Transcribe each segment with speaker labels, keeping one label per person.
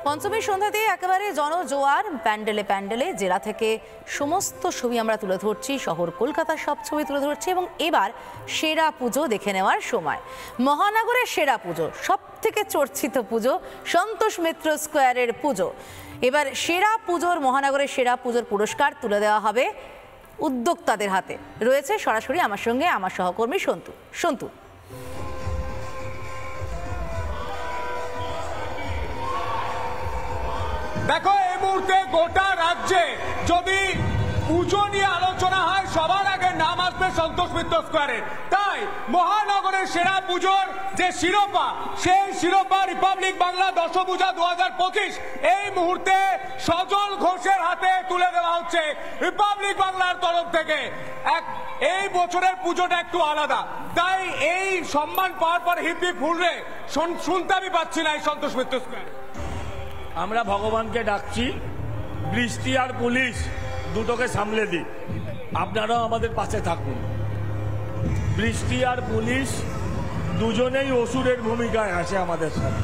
Speaker 1: পঞ্চমীর সন্ধ্যাতে একেবারে জনজোয়ার প্যান্ডেলে প্যান্ডেলে জেলা থেকে সমস্ত ছবি আমরা তুলে ধরছি, শহর কলকাতার সব ছবি তুলে ধরছি এবং এবার সেরা পুজো দেখে নেওয়ার সময়। মহানগরের সেরা পুজো, সব থেকে চর্চিত পুজো সন্তোষ মিত্র স্কোয়ারের পুজো। এবার সেরা পুজোর, মহানগরের সেরা পুজোর পুরস্কার তুলে দেওয়া হবে উদ্যোক্তাদের হাতে। রয়েছে সরাসরি আমার সঙ্গে আমার সহকর্মী সন্তু।
Speaker 2: দেখো, এই মুহূর্তে গোটা রাজ্যে যদি পুজো নিয়ে আলোচনা হয় সবার আগে নাম আসবে সন্তোষ মিত্র স্কোয়ারের। তাই মহানগরের সেরা পুজোর যে শিরোপা, সেই শিরোপা রিপাবলিক বাংলা দশভূজা 2025 এই মুহূর্তে সজল ঘোষের হাতে তুলে দেওয়া হচ্ছে রিপাবলিক বাংলার তরফ থেকে। এই বছরের পুজোটা একটু আলাদা, তাই এই সম্মান পাওয়ার পর হিপি ফুলরে শুনতে আমি পাচ্ছি না এই সন্তোষ মিত্র স্কোয়ার।
Speaker 3: আমরা ভগবানকে ডাকছি, বৃষ্টি আর পুলিশ দুটোকে সামলে দিই, আপনারাও আমাদের পাশে থাকুন। বৃষ্টি আর পুলিশ দুজনেই অসুরের ভূমিকায় আছে আমাদের সাথে।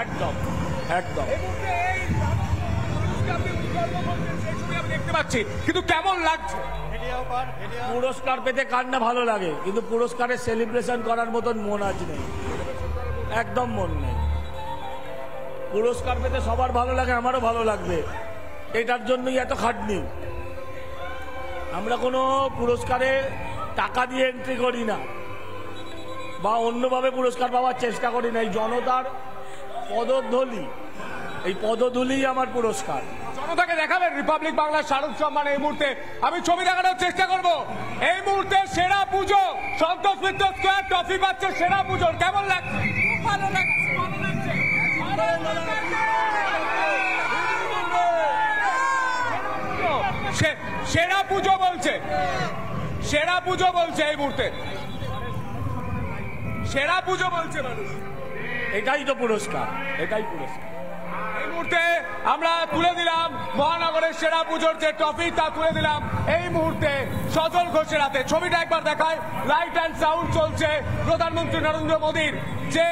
Speaker 3: একদম একদম
Speaker 2: দেখতে পাচ্ছি, কিন্তু কেমন লাগছে?
Speaker 3: পুরস্কার পেতে কার না ভালো লাগে, কিন্তু পুরস্কারের সেলিব্রেশন করার মতন মন আজ নেই, একদম মন নেই। পুরস্কার পেতে সবার ভালো লাগে, আমারও ভালো লাগবে, এটার জন্যই এত খাটনি। আমরা কোনো পুরস্কারে টাকা দিয়ে এন্ট্রি করি না বা অন্যভাবে পুরস্কার পাওয়ার চেষ্টা করি না। এই জনতার পদধূলি, এই পদধূলি আমার পুরস্কার।
Speaker 2: জনতাকে দেখাবেন রিপাবলিক বাংলার শারদ সম্মান। এই মুহূর্তে আমি ছবি দেখানোর চেষ্টা করব। এই মুহূর্তে সেরা পুজো সন্তোষ মিত্র স্কোয়ার ট্রফি পাচ্ছে সেরা পুজোর। কেমন লাগছে? ভালো লাগছে। সেরা পুজো বলছে, সেরা পুজো বলছে এই মুহূর্তে, সেরা পুজো বলছে মানুষ।
Speaker 3: এটাই তো পুরস্কার, এটাই পুরস্কার।
Speaker 2: এই মুহূর্তে আমরা তুলে দিলাম মহানগরের সেরা পুজোর যে ট্রফি, তা তুলে দিলাম এই মুহূর্তে সজল ঘোষের হাতে। ছবিটা একবার দেখায়, লাইট অ্যান্ড সাউন্ড চলছে। প্রধানমন্ত্রী নরেন্দ্র মোদীর যে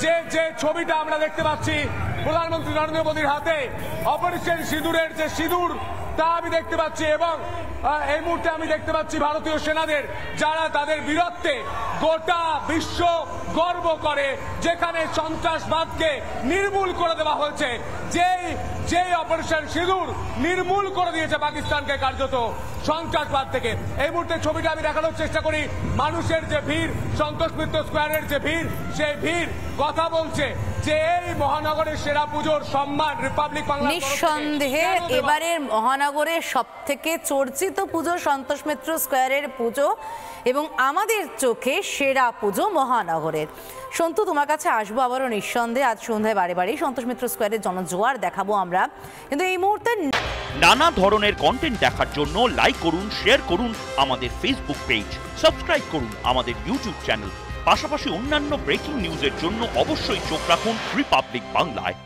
Speaker 2: যে যে ছবিটা আমরা দেখতে পাচ্ছি, প্রধানমন্ত্রী নরেন্দ্র মোদীর হাতে অপারেশন সিঁদুরের যে সিঁদুর, তা আমি দেখতে পাচ্ছি। এবং এই মুহূর্তে আমি দেখতে পাচ্ছি ভারতীয় সেনাদের, যারা তাদের বীরত্বে গোটা বিশ্ব গর্ব করে, যেখানে সন্ত্রাসবাদকে নির্মূল করে দেওয়া হয়েছে। যেই অপারেশন সিঁদুর নির্মূল করে দিয়েছে পাকিস্তানকে কার্যত সন্ত্রাসবাদ থেকে। এই মুহূর্তে ছবিটা আমি দেখানোর চেষ্টা করি। মানুষের যে ভিড়, সন্তোষ মিত্র স্কোয়ারের যে ভিড়, সেই ভিড় কথা বলছে যে এই মহানগরের সেরা পুজোর সম্মান রিপাবলিক বাংলা।
Speaker 1: নিঃসন্দেহে এবারের মহানগরের সব থেকে চর্চিত পুজো সন্তোষ মিত্র স্কোয়ারের পুজো এবং আমাদের চোখে সেরা পুজো মহানগরের। সন্তু, তোমার কাছে আসবো আবারও নিঃসন্দেহে। আজ সন্ধ্যায় বারে বারেই সন্তোষ মিত্র স্কোয়ারের জনজোয়ার দেখাবো আমরা, কিন্তু এই মুহূর্তে
Speaker 4: নানা ধরনের কন্টেন্ট দেখার জন্য লাইক করুন, শেয়ার করুন আমাদের ফেসবুক পেজ, সাবস্ক্রাইব করুন আমাদের ইউটিউব চ্যানেল। পাশাপাশি অন্যান্য ব্রেকিং নিউজের জন্য অবশ্যই চোখ রাখুন রিপাবলিক বাংলায়।